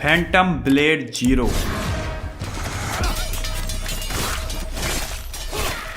Phantom blade zero.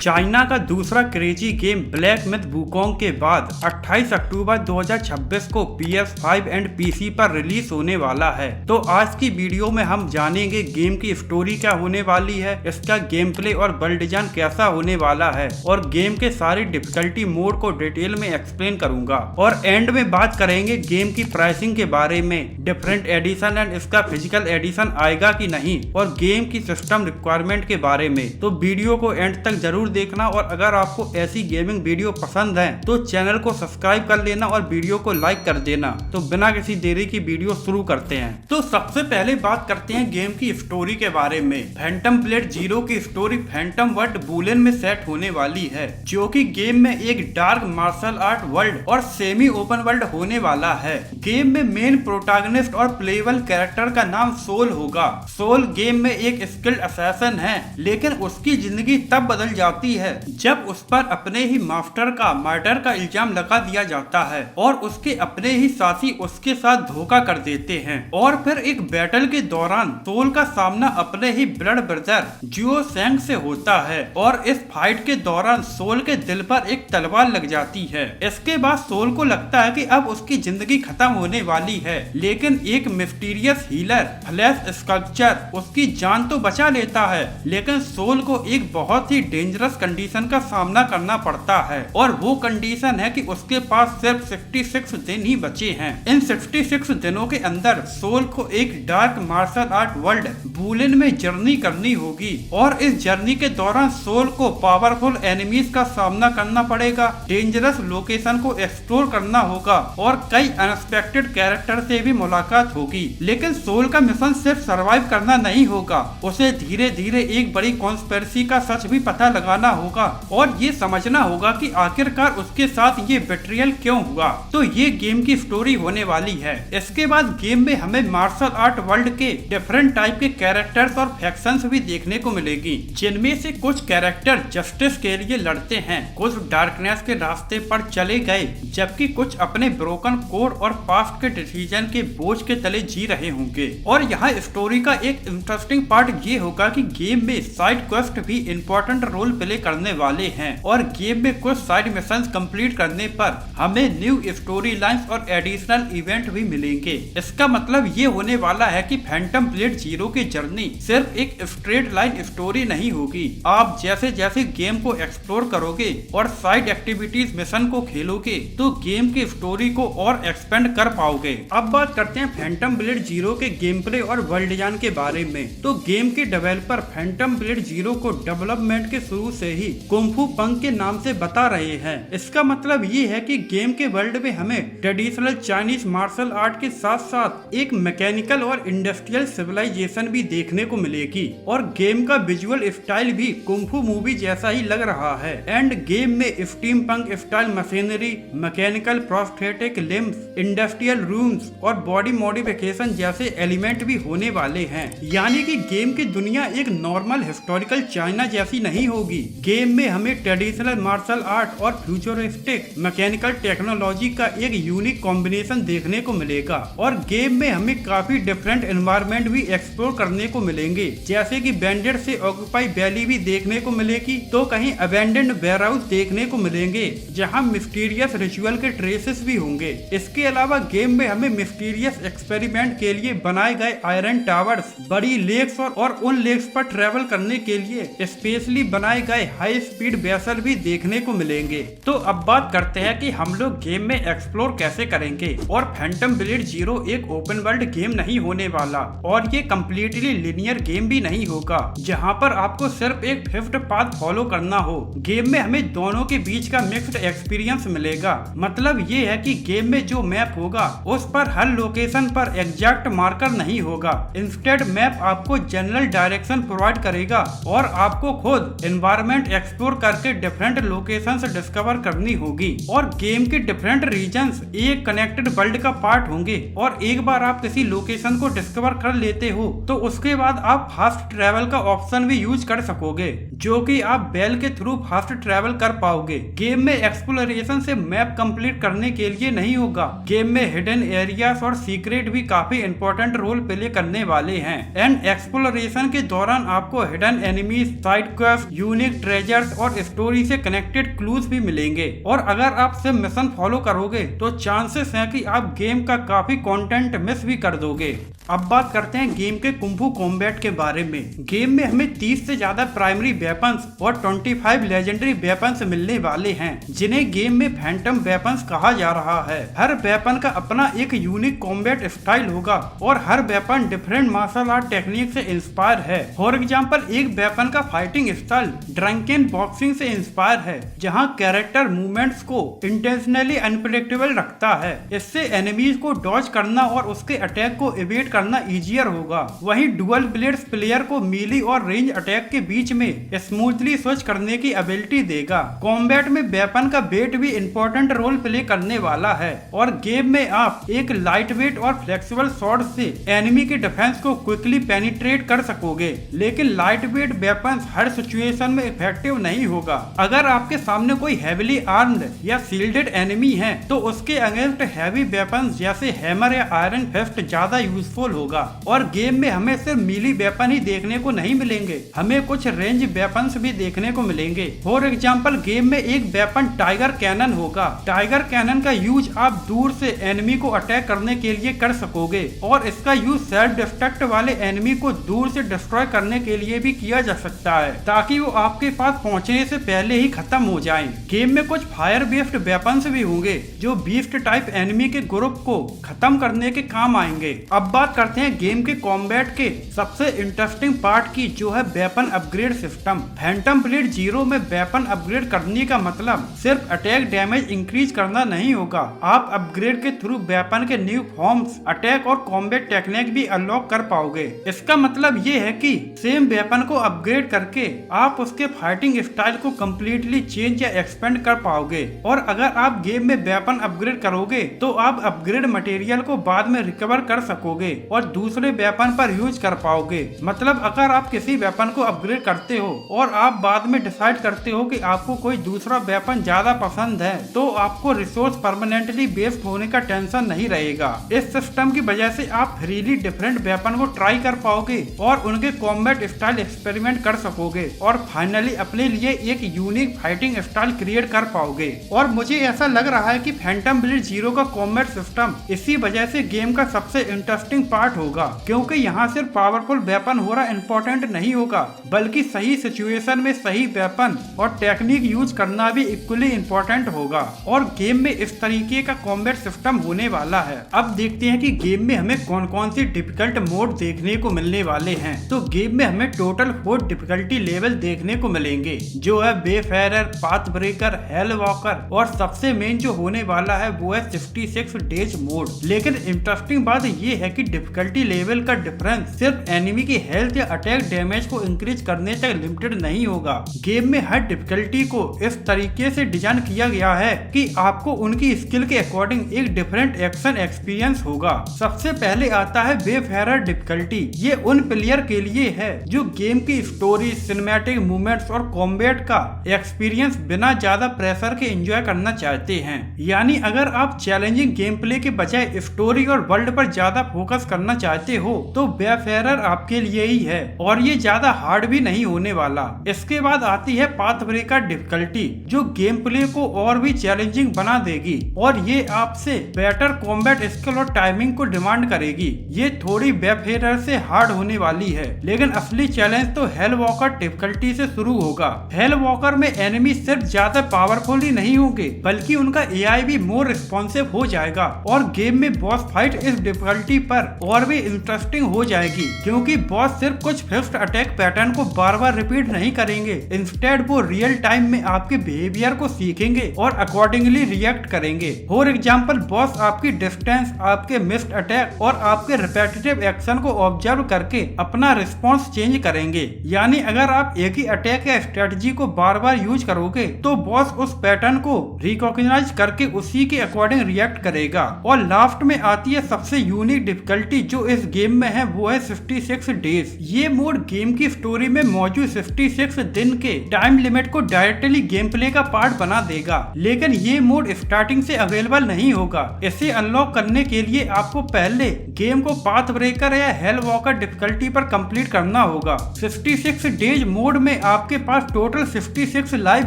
China का दूसरा crazy game black myth Wukong के बाद 28 अक्टूबर 2026 को PS5 एंड PC पर रिलीज होने वाला है। तो आज की वीडियो में हम जानेंगे गेम की स्टोरी क्या होने वाली है, इसका गेम प्ले और वर्ल्ड डिजाइन कैसा होने वाला है, और गेम के सारे डिफिकल्टी मोड को डिटेल में एक्सप्लेन करूंगा। और एंड में बात करेंगे गेम की प्राइसिंग के बारे में, डिफरेंट एडिशन एंड इसका फिजिकल एडिशन आएगा कि नहीं, और गेम की सिस्टम रिक्वायरमेंट के बारे में। तो वीडियो को एंड तक जरूर देखना, और अगर आपको ऐसी गेमिंग वीडियो पसंद है तो चैनल को सब्सक्राइब कर लेना और वीडियो को लाइक कर देना। तो बिना किसी देरी की वीडियो शुरू करते हैं। तो सबसे पहले बात करते हैं गेम की स्टोरी के बारे में। फैंटम ब्लेड जीरो की स्टोरी फैंटम वर्ल्ड बुलेन में सेट होने वाली है, जो कि गेम में एक डार्क मार्शल आर्ट वर्ल्ड और सेमी ओपन वर्ल्ड होने वाला है। गेम में मेन प्रोटैगनिस्ट और प्लेएबल कैरेक्टर का नाम सोल होगा। सोल गेम में एक स्किल्ड असैसिन है, लेकिन उसकी जिंदगी तब बदल जाती है जब उस पर अपने ही मास्टर का मर्डर का इल्जाम लगा दिया जाता है, और उसके अपने ही साथी उसके साथ धोखा कर देते हैं। और फिर एक बैटल के दौरान सोल का सामना अपने ही ब्लड ब्रदर जियो सेंग से होता है, और इस फाइट के दौरान सोल के दिल पर एक तलवार लग जाती है। इसके बाद सोल को लगता है कि अब उसकी जिंदगी खत्म होने वाली है, लेकिन एक मिस्टीरियस हीलर फ्लैश स्कल्पचर उसकी जान तो बचा लेता है, लेकिन सोल को एक बहुत ही डेंजरस कंडीशन का सामना करना पड़ता है, और वो कंडीशन है कि उसके पास सिर्फ 66 दिन ही बचे हैं। इन 66 दिनों के अंदर सोल को एक डार्क मार्शल आर्ट वर्ल्ड बुलेन में जर्नी करनी होगी, और इस जर्नी के दौरान सोल को पावरफुल एनिमीज का सामना करना पड़ेगा, डेंजरस लोकेशन को एक्सप्लोर करना होगा, और कई अनएक्सपेक्टेड कैरेक्टर से भी मुलाकात होगी। लेकिन सोल का मिशन सिर्फ सरवाइव करना नहीं होगा, उसे धीरे धीरे एक बड़ी कॉन्स्पिरेसी का सच भी पता लगाना होगा, और ये समझना होगा कि आखिरकार उसके साथ ये बेट्रियल क्यों हुआ। तो ये गेम की स्टोरी होने वाली है। इसके बाद गेम में हमें मार्शल आर्ट वर्ल्ड के डिफरेंट टाइप के कैरेक्टर्स और फैक्शंस भी देखने को मिलेगी, जिनमें से कुछ कैरेक्टर जस्टिस के लिए लड़ते हैं, कुछ डार्कनेस के रास्ते पर चले गए, जबकि कुछ अपने ब्रोकन कोड और पास्ट के डिसीजन के बोझ के तले जी रहे होंगे। और यहाँ स्टोरी का एक इंटरेस्टिंग पार्ट ये होगा कि गेम में साइड क्वेस्ट भी इम्पोर्टेंट रोल प्ले करने वाले हैं, और गेम में कुछ साइड मिशंस कंप्लीट करने पर हमें न्यू स्टोरी लाइंस और एडिशनल इवेंट भी मिलेंगे। इसका मतलब ये होने वाला है कि फैंटम ब्लेड जीरो की जर्नी सिर्फ एक स्ट्रेट लाइन स्टोरी नहीं होगी। आप जैसे जैसे गेम को एक्सप्लोर करोगे और साइड एक्टिविटीज मिशन को खेलोगे, तो गेम की स्टोरी को और एक्सपेंड कर पाओगे। अब बात करते हैं फैंटम ब्लेड जीरो के गेम प्ले और वर्ल्ड डिजाइन के बारे में। तो गेम के डेवलपर फैंटम ब्लेड जीरो को डेवलपमेंट के शुरू से ही कुंग फू पंग के नाम से बता रहे हैं। इसका मतलब ये है कि गेम के वर्ल्ड में हमें ट्रेडिशनल चाइनीज मार्शल आर्ट के साथ साथ एक मैकेनिकल और इंडस्ट्रियल सिविलाइजेशन भी देखने को मिलेगी, और गेम का विजुअल स्टाइल भी कुंग फू मूवी जैसा ही लग रहा है। एंड गेम में steampunk style machinery, mechanical prosthetic limbs, industrial rooms और बॉडी मॉडिफिकेशन जैसे एलिमेंट भी होने वाले हैं। यानी कि गेम की दुनिया एक नॉर्मल हिस्टोरिकल चाइना जैसी नहीं होगी। गेम में हमें ट्रेडिशनल मार्शल आर्ट और फ्यूचरिस्टिक मैकेनिकल टेक्नोलॉजी का एक यूनिक कॉम्बिनेशन देखने को मिलेगा, और गेम में हमें काफी डिफरेंट एनवायरनमेंट भी एक्सप्लोर करने को मिलेंगे, जैसे कि बैंडेड से ऑक्यूपाई वैली भी देखने को मिलेगी, तो कहीं अबैंडन्ड वेयरहाउस देखने को मिलेंगे जहां मिस्टीरियस रिचुअल के ट्रेसेस भी होंगे। इसके अलावा गेम में हमें मिस्टीरियस एक्सपेरिमेंट के लिए बनाए गए आयरन टावर्स, बड़ी लेक्स और उन लेक्स पर ट्रेवल करने के लिए स्पेशली बनाए गए हाई स्पीड वेसल भी देखने को मिलेंगे। तो अब बात करते हैं कि हम लोग गेम में एक्सप्लोर कैसे करेंगे। और फैंटम ब्लेड जीरो एक ओपन वर्ल्ड गेम नहीं होने वाला, और ये कम्प्लीटली लिनियर गेम भी नहीं होगा, जहां पर आपको सिर्फ एक फिफ्थ पाथ फॉलो करना हो। गेम में हमें दोनों के बीच का मिक्स्ड एक्सपीरियंस मिलेगा। मतलब ये है कि गेम में जो मैप होगा उस पर हर लोकेशन पर एग्जैक्ट मार्कर नहीं होगा। इंस्टेड मैप आपको जनरल डायरेक्शन प्रोवाइड करेगा, और आपको खुद एनवायरमेंट एनवायरनमेंट एक्सप्लोर करके डिफरेंट लोकेशंस डिस्कवर करनी होगी और गेम के डिफरेंट रीजन्स एक कनेक्टेड वर्ल्ड का पार्ट होंगे। और एक बार आप किसी लोकेशन को डिस्कवर कर लेते हो तो उसके बाद आप फास्ट ट्रेवल का ऑप्शन भी यूज कर सकोगे, जो कि आप बेल के थ्रू फास्ट ट्रेवल कर पाओगे। गेम में एक्सप्लोरेशन से मैप कंप्लीट करने के लिए नहीं होगा, गेम में हिडन एरियाज और सीक्रेट भी काफी इंपॉर्टेंट रोल प्ले करने वाले हैं। एंड एक्सप्लोरेशन के दौरान आपको hidden enemies, side quest, unique treasures और स्टोरी से कनेक्टेड क्लूज भी मिलेंगे। और अगर आप सिर्फ मिशन फॉलो करोगे तो चांसेस हैं कि आप गेम का काफी कंटेंट मिस भी कर दोगे। अब बात करते हैं गेम के कुंफू कॉम्बैट के बारे में। गेम में हमें 30 से ज्यादा प्राइमरी वेपन्स और 25 लेजेंडरी वेपन्स मिलने वाले हैं, जिन्हें गेम में फैंटम वेपन्स कहा जा रहा है। हर वेपन का अपना एक यूनिक कॉम्बैट स्टाइल होगा और हर weapon different martial art technique से इंस्पायर है। फॉर एग्जाम्पल, एक वेपन का फाइटिंग स्टाइल ड्रंकन बॉक्सिंग से इंस्पायर है, जहाँ कैरेक्टर मूवमेंट्स को इंटेंशनली अनप्रेडिक्टेबल रखता है। इससे एनिमीज को डॉज करना और उसके अटैक को इवेट करना इजियर होगा। वहीं डुअल ब्लेड्स प्लेयर को मीली और रेंज अटैक के बीच में स्मूथली स्विच करने की एबिलिटी देगा। कॉम्बैट में वेपन का वेट भी इंपॉर्टेंट रोल प्ले करने वाला है और गेम में आप एक लाइट वेट और फ्लेक्सिबल स्वॉर्ड से एनिमी के डिफेंस को क्विकली पेनिट्रेट कर सकोगे। लेकिन लाइट वेट वेपन हर सिचुएशन में इफेक्टिव नहीं होगा। अगर आपके सामने कोई हेवीली आर्म्ड या शील्डेड एनिमी है तो उसके अगेंस्ट हैवी वेपन जैसे हैमर या आयरन फिस्ट ज्यादा यूजफुल होगा। और गेम में हमें सिर्फ मीली वेपन ही देखने को नहीं मिलेंगे, हमें कुछ रेंज वेपन्स भी देखने को मिलेंगे। फॉर एग्जाम्पल, गेम में एक वेपन टाइगर कैनन होगा। टाइगर कैनन का यूज आप दूर से एनिमी को अटैक करने के लिए कर सकोगे और इसका यूज सेल्फ डिस्ट्रक्ट वाले एनिमी को दूर से डिस्ट्रॉय करने के लिए भी किया जा सकता है, ताकि वो आपके पास पहुंचने से पहले ही खत्म हो जाएं। गेम में कुछ फायर बेस्ड वेपन्स भी होंगे जो बीस्ट टाइप एनिमी के ग्रुप को खत्म करने के काम आएंगे। अब बात करते हैं गेम के कॉम्बैट के सबसे इंटरेस्टिंग पार्ट की, जो है weapon upgrade system. Phantom blade zero में वेपन अपग्रेड करने का मतलब सिर्फ अटैक डैमेज इंक्रीज करना नहीं होगा, आप अपग्रेड के थ्रू वेपन के न्यू फॉर्म्स, अटैक और कॉम्बैट टेक्निक भी अनलॉक कर पाओगे। इसका मतलब ये है कि सेम वेपन को अपग्रेड करके आप उसके फाइटिंग स्टाइल को कम्प्लीटली चेंज या एक्सपेंड कर पाओगे। और अगर आप गेम में वेपन अपग्रेड करोगे तो आप अपग्रेड मटेरियल को बाद में रिकवर कर सकोगे और दूसरे वेपन पर यूज कर पाओगे। मतलब अगर आप किसी वेपन को अपग्रेड करते हो और आप बाद में डिसाइड करते हो कि आपको कोई दूसरा वेपन ज्यादा पसंद है, तो आपको रिसोर्स परमानेंटली वेस्ट होने का टेंशन नहीं रहेगा। इस सिस्टम की वजह से आप फ्रीली डिफरेंट वेपन को ट्राई कर पाओगे और उनके कॉम्बैट स्टाइल एक्सपेरिमेंट कर सकोगे और फाइनली अपने लिए एक यूनिक फाइटिंग स्टाइल क्रिएट कर पाओगे। और मुझे ऐसा लग रहा है कि फैंटम ब्लेड जीरो का कॉम्बैट सिस्टम इसी वजह से गेम का सबसे इंटरेस्टिंग पार्ट होगा, क्योंकि यहाँ सिर्फ पावरफुल वेपन हो रहा इम्पोर्टेंट नहीं होगा, बल्कि सही सिचुएशन में सही वेपन और टेक्निक यूज करना भी इक्वली इम्पोर्टेंट होगा। और गेम में इस तरीके का कॉम्बैट सिस्टम होने वाला है। अब देखते हैं कि गेम में हमें कौन कौन सी डिफिकल्ट मोड देखने को मिलने वाले हैं। तो गेम में हमें टोटल 4 डिफिकल्टी लेवल देखने को मिलेंगे, जो है wayfarer, path breaker, hello walker और सबसे मेन जो होने वाला है वो है 66 डेज मोड। लेकिन इंटरेस्टिंग बात ये है कि डिफिकल्टी लेवल का डिफरेंस सिर्फ एनिमी की हेल्थ या अटैक डैमेज को इंक्रीज करने तक लिमिटेड नहीं होगा। गेम में हर डिफिकल्टी को इस तरीके से डिजाइन किया गया है कि आपको उनकी स्किल के अकॉर्डिंग एक डिफरेंट एक्शन एक्सपीरियंस होगा। सबसे पहले आता है वेफेरर डिफिकल्टी। ये उन प्लेयर के लिए है जो गेम की स्टोरी, सिनेमैटिक मूवमेंट्स और कॉम्बैट का एक्सपीरियंस बिना ज्यादा प्रेशर के एंजॉय करना चाहते हैं। यानी अगर आप चैलेंजिंग गेम प्ले के बजाय स्टोरी और वर्ल्ड पर ज्यादा फोकस करना चाहते हो तो वेफेरर आपके लिए ही है और ये ज्यादा हार्ड भी नहीं होने वाला। इसके बाद आती है पाथ ब्रेकर डिफिकल्टी, जो गेम प्ले को और भी चैलेंजिंग बना देगी और ये आपसे बेटर कॉम्बैट स्किल और टाइमिंग को डिमांड करेगी। ये थोड़ी वेफेरर से हार्ड होने वाली है, लेकिन असली चैलेंज तो हेल वॉकर डिफिकल्टी से शुरू होगा। हेल वॉकर में एनिमी सिर्फ ज्यादा पावरफुल ही नहीं होंगे, बल्कि उनका एआई भी मोर रिस्पॉन्सिव हो जाएगा और गेम में बॉस फाइट इस डिफिकल्टी पर और भी इंटरेस्टिंग हो जाएगी, क्योंकि बॉस सिर्फ कुछ फिक्स्ड अटैक पैटर्न को बार बार रिपीट नहीं करेंगे। इंस्टेड वो रियल टाइम में आपके बिहेवियर को सीखेंगे और अकॉर्डिंगली रिएक्ट करेंगे। फॉर एग्जाम्पल, बॉस आपकी डिस्टेंस, आपके मिस्ड अटैक और आपके रिपीटेटिव एक्शन को ऑब्जर्व करके अपना रिस्पॉन्स चेंज करेंगे। यानी अगर आप एक ही अटैक अटैक या स्ट्रेटजी को बार बार यूज करोगे तो बॉस उस पैटर्न को रिकॉग्नाइज करके उसी के अकॉर्डिंग रिएक्ट करेगा। और लास्ट में आती है सबसे यूनिक डिफिकल्टी जो इस गेम में है, वो है 66 डेज। ये मोड गेम की स्टोरी में मौजूद 66 दिन के टाइम लिमिट को डायरेक्टली गेम प्ले का पार्ट बना देगा। लेकिन ये मोड स्टार्टिंग से अवेलेबल नहीं होगा। इसे अनलॉक करने के लिए आपको पहले गेम को पाथ ब्रेकर या हेल वॉकर डिफिकल्टी पर कंप्लीट करना होगा। 66 डेज मोड में आपके पास टोटल 66 लाइफ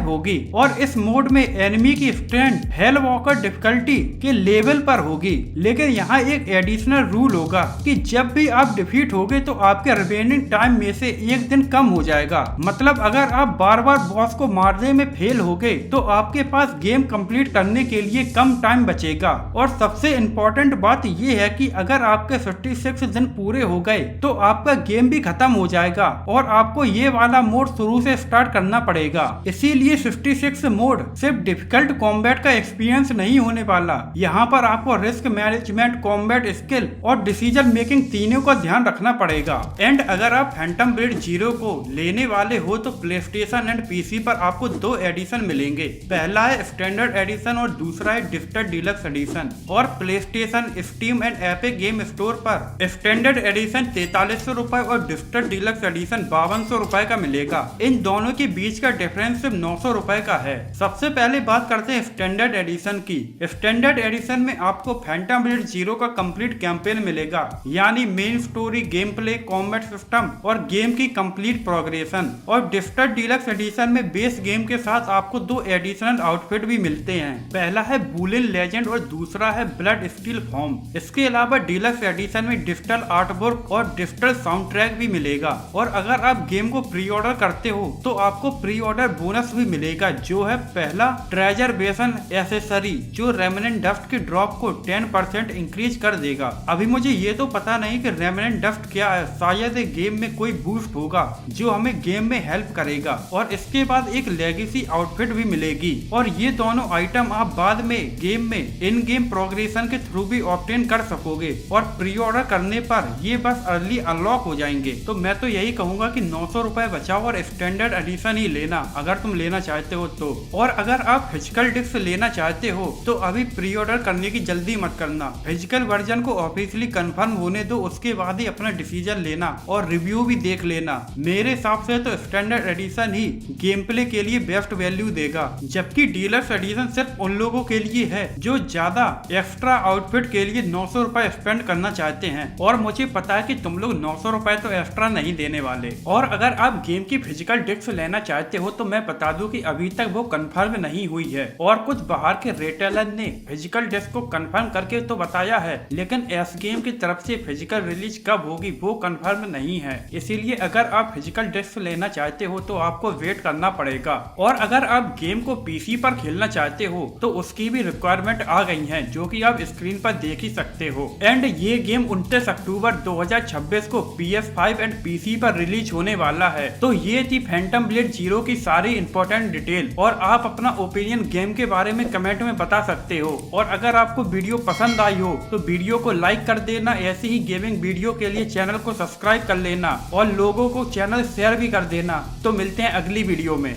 होगी और इस मोड में एनिमी की स्ट्रेंथ हेल वॉकर डिफिकल्टी के लेवल पर होगी। लेकिन यहाँ एक एडिशनल रूल होगा कि जब भी आप डिफीट होगे तो आपके रिमेनिंग टाइम में से एक दिन कम हो जाएगा। मतलब अगर आप बार बार बॉस को मारने में फेल हो गए तो आपके पास गेम कंप्लीट करने के लिए कम टाइम बचेगा। और सबसे इम्पोर्टेंट बात यह है कि अगर आपके 56 दिन पूरे हो गए तो आपका गेम भी खत्म हो जाएगा और आपको ये वाला मोड शुरू से स्टार्ट करना पड़ेगा। इसीलिए 56 मोड सिर्फ डिफिकल्ट कॉम्बैट का एक्सपीरियंस नहीं होने वाला, यहाँ पर आपको रिस्क मैनेजमेंट, कॉम्बैट स्किल और डिसीजन मेकिंग तीनों का ध्यान रखना पड़ेगा। एंड अगर आप फैंटम ब्लेड जीरो को लेने वाले हो तो प्ले स्टेशन एंड पीसी पर आपको 2 एडिशन मिलेंगे। पहला है स्टैंडर्ड एडिशन और दूसरा है डिजिटल डीलक्स एडिशन। और play station, steam and epic game store पर स्टैंडर्ड एडिशन 4300 रुपए और डिजिटल डीलक्स एडिशन 5200 रुपए का मिलेगा। इन दोनों के बीच का डिफरेंस सिर्फ 900 रुपए का है। सबसे पहले बात करते हैं स्टैंडर्ड एडिशन की। स्टैंडर्ड एडिशन में आपको फैंटम ब्लेड जीरो का कंप्लीट कैंपेन मिलेगा, यानी main story, game play, combat system और गेम की कंप्लीट प्रोग्रेशन। और डिजिटल डीलक्स एडिशन में बेस गेम के साथ आपको 2 एडिशनल आउटफिट भी मिलते हैं। पहला है बुलिन लेजेंड और दूसरा है ब्लड स्टील फॉर्म। इसके अलावा डीलक्स एडिशन में डिजिटल आर्टवर्क और डिजिटल साउंड ट्रैक भी मिलेगा। और अगर आप गेम को प्री ऑर्डर करते हो तो आपको प्री ऑर्डर बोनस भी मिलेगा, जो है पहला ट्रेजर बेसन एसेसरी, जो रेमिनेंट डस्ट के ड्रॉप को 10% इंक्रीज कर देगा। अभी मुझे ये तो पता नहीं कि रेमिनेंट डस्ट क्या है, शायद गेम में कोई बूस्ट होगा जो हमें गेम में हेल्प करेगा। और इसके बाद एक लेगेसी आउटफिट भी मिलेगी। और ये दोनों आइटम आप बाद में गेम में इन गेम प्रोग्रेशन के थ्रू भी ऑब्टेन कर सकोगे। और प्री ऑर्डर करने पर ये बस अर्ली अनलॉक हो जाएंगे। तो मैं तो यही कहूंगा कि 900 रुपए बचाओ और स्टैंडर्ड एडिशन ही लेना अगर तुम लेना चाहते हो तो। और अगर आप फिजिकल डिस्क लेना चाहते हो तो अभी प्री ऑर्डर करने की जल्दी मत करना। फिजिकल वर्जन को ऑफिशियली कंफर्म होने दो, उसके बाद ही अपना डिसीजन लेना और रिव्यू भी देख लेना। मेरे हिसाब से तो स्टैंडर्ड एडिशन ही गेम प्ले के लिए बेस्ट वैल्यू देगा, जबकि डीलक्स एडिशन सिर्फ उन लोगों के लिए है जो ज्यादा एक्स्ट्रा आउटफिट के लिए 900 रुपए स्पेंड करना चाहते हैं। और मुझे पता है कि तुम लोग 900 रुपए तो एक्स्ट्रा नहीं देने वाले। और अगर आप गेम की फिजिकल डिस्क लेना चाहते हो तो मैं बता दूं कि अभी तक वो कंफर्म नहीं हुई है। और कुछ बाहर के रिटेलर ने फिजिकल डिस्क को कंफर्म करके तो बताया है, लेकिन एस गेम की तरफ से फिजिकल रिलीज कब होगी वो कंफर्म नहीं है। इसीलिए अगर आप फिजिकल डिस्क लेना चाहते हो तो आपको वेट करना पड़ेगा। और अगर आप गेम को पीसी पर खेलना चाहते हो तो उसकी भी रिक्वायरमेंट आ गई है, जो कि आप स्क्रीन पर देख ही सकते हो। एंड ये गेम 29 अक्टूबर 2026 को PS5 एंड पीसी पर रिलीज होने वाला है। तो ये थी फैंटम ब्लेड जीरो की सारी इंपॉर्टेंट डिटेल। और आप अपना ओपिनियन गेम के बारे में कमेंट में बता सकते हो। और अगर आपको वीडियो पसंद आई हो तो वीडियो को लाइक कर देना। ऐसी ही गेमिंग वीडियो के लिए चैनल को सब्सक्राइब कर लेना और लोगों को चैनल शेयर भी कर देना। तो मिलते हैं अगली वीडियो में।